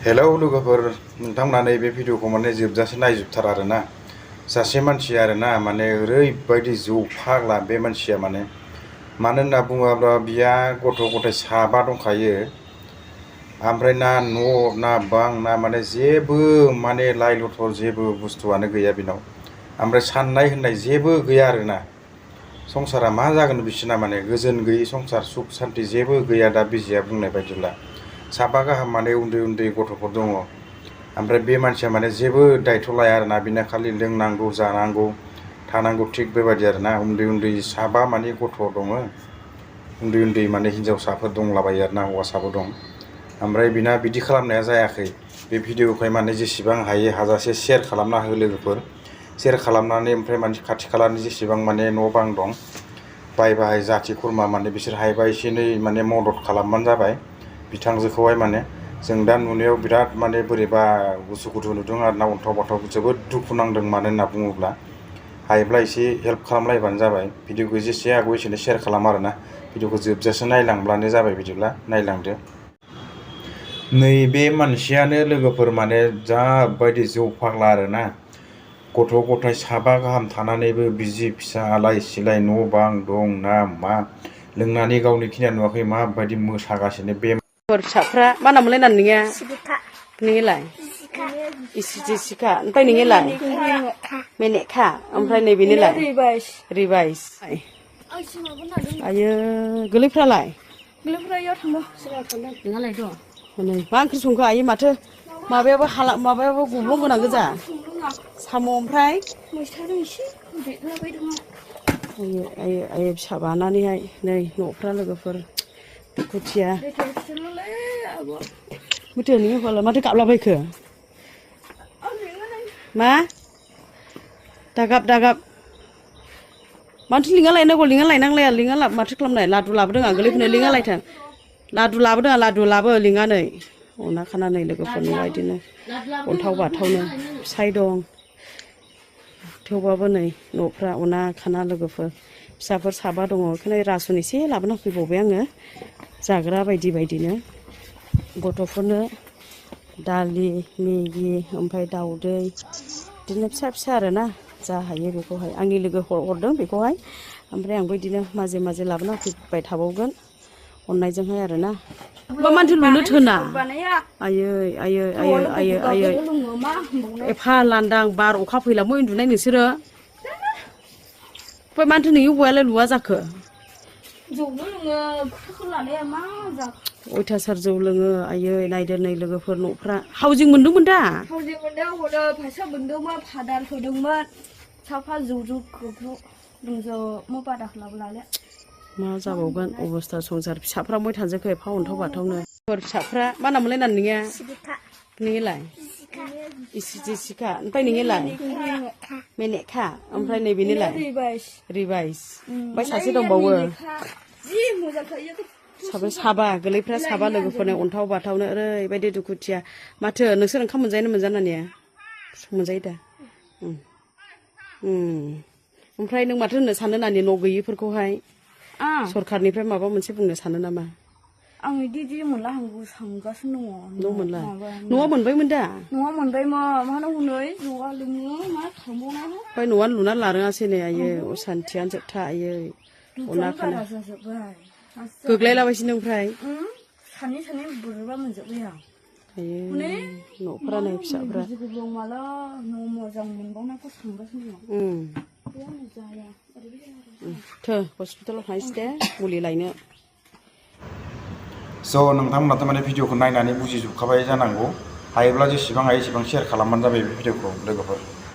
hello लोगोफोर नोंथांमोना नैबे भिडिअखौ माने जोबजासे नायजोबथार आरोना सासे मानसि आरोना माने ओरैबायदि जौ फाग्ला बे मानसिया मानो होनना बुङोब्ला बिया गथ' गथाय साबा दंखायो ओमफ्राय ना न' ना बां ना माने जेबो माने लाइ लथर जेबो बुस्थुआनो गैया बिनाव ओमफ्राय साननाय होननाय जेबो गैया आरोना संसारा मा जागोन बिसिना माने गोजोन गैयै संसार सुख सान्ति जेबो गैया दा बिजिया बुंनाय बायदिब्ला साबा गाहाम माने उन्दै उन्दै गथ'फोर दङ ओमफ्राय बे मानसिया माने जेबो दायथ' लाया आरोना बिना खालि लोंनांगौ जानांगौ थानांगौ थिग बेबायदि आरोना उन्दै उन्दै साबा माने गथ' दङ उन्दै उन्दै माने हिन्जावसाफोर दंलाबायो आरोना हौवासाबो दं ओमफ्राय बिना बिदि खालामनाया जायाखै बे भिडिअखौ माने जेसेबां हायो हाजासे शेयार खालामना हो लोगोफोर शेयार खालामनानै ओमफ्राय मानसि खाथि खालानि जेसेबां माने न' बां दं बाय बाहाय जाथि खुरमा माने बिसोर हायोबा एसे एनै माने मदद खालामबानो जाबाय बिथांजोखौहाय माने जों दा नुनायाव बिराद माने बोरैबा उसुखुथु नुदों आरोना अन्थाव बाथाव जोबोद दुखु नांदों मानो होनना बुङोब्ला हायोब्ला एसे हेल्प खालामलायबानो जाबाय भिडिअखौ जेसे हागौ एसेनो शेयार खालाम आरोना भिडिअखौ जोबजासे नायलांब्लानो जाबाय बिदिब्ला नायलांदो नैबे मानसियानो लोगोफोर माने जाबायदि जौ फाग्ला आरोना गथ' गथाय साबा गाहाम थानानैबो बिसि फिसा आलाय सिलाय न' बां दं ना मा लोंनानै गावनि खिनिया नुवाखै माबायदि मोसागासिनो बे फिसाफ्रा मा नामलाय नोंनिया नोंनिलाय जेसिका ओमफ्राय नोंनिलाय मेनेखा ओमफ्राय नैबेनिलाय रिभाइस आयो गोरलैफ्रालाय नोंहालाय दं मा ओंख्रि संखो आयो माथो माबायाबो गब्लं गोनां गोजा साम' ओमफ्राय आयो फिसा बानानैहाय नै न'फ्रा लोगोफोर दुखुथिया माथो गाबलाबायखो मा दागाब माथो लिङा लायनांगौ लिङा लायनांलाया लिङा माथो खालामनाय लादु लाबोदों आं गोरलैफोरनो लिङा लायथों लादु लाबोदों आं लादु लाबो लिङानै अना खानानै लोगोफोरनो बिदिनो अन्थाव बाथावनो फिसाइ दं थेवबाबो नै न'फ्रा अना खाना लोगोफोर फिसाफोर साबा दङ बेखायनो रासन एसे लाबोना फैबावबाय आङो जाग्रा बायदि बायदिनो गथ'फोरनो दालि मेगि ओमफ्राय दाउदै बिदिनो फिसा फिसा आरोना जा हायो बेखौहाय आंनि लोगो हरदों बेखौहाय ओमफ्राय आंबो बिदिनो माजे माजे लाबोना फैबाय थाबावगोन अननायजोंहाय आरोना मा मानसि लुनो थोना आयै एफा लांदां बार अखा फैलाबो उन्दुनाय नोंसोरो ओमफ्राय मानोथो नोंनि हौवायालाय लुवा जाखो अयथासार जौ लोङो आयै नायदो नै लोगोफोर न'फ्रा हाउजिं मोनदोंमोन दा हाउजिं मोनदों हरो फैसा मोनदोंमोन फादार होदोंमोन साफा जौ दंजोबो बादा खालामलाले मा जाबावगोन अबस्था संसार फिसाफ्रा मै थांजोबखो एफा अन्थाव बाथावनो फिसाफ्रा मा नामलाय नोंनिया नोंनिलाय जेसिका ओमफ्राय नोंनिलाय मेनेखा ओमफ्राय नैबेनिलाय रिभाइस ओमफ्राय सासे दंबावो साबा गोरलैफ्रा साबा लोगोफोरनो अन्थाव बाथावनो ओरैबायदि दुखुथिया माथो नोंसोर ओंखाम मोनजानाया मोनजायो दा ओमफ्राय नों माथो होननो सानो नानि न' गैयिफोरखौहाय सरखारनिफ्राय माबा मोनसे बुंनो सानो नामा आं बिदि मोनला आंबो सानगासिनो दङ न' मोनला न'आ मोनबायमोन दा न'आ मोनबायमोन मा हनै न'आ लोङो मा थांबावनांगौ ओमफ्राय न'आ लुना लारोङासै नै आयै असान्थियानो जोबथा आयै अना खाना गोग्लायलाबायसै नों ओमफ्राय सानै बोरैबा मोनजोब्बाय आं आयै न'फोरा नै फिसाफ्रा न' मोजां मोनबावनायखौ सानगासिनो दं हस्पिटालाव थांसै दे मुलि लायनो स' नोंथांमोनाथ' माने भिडिअखौ नायनानै बुजिजोबखाबाय जानांगौ हायोब्ला जेसेबां हायो एसेबां शेयार खालामबानो जाबाय बे भिडिअखौ लोगोफोर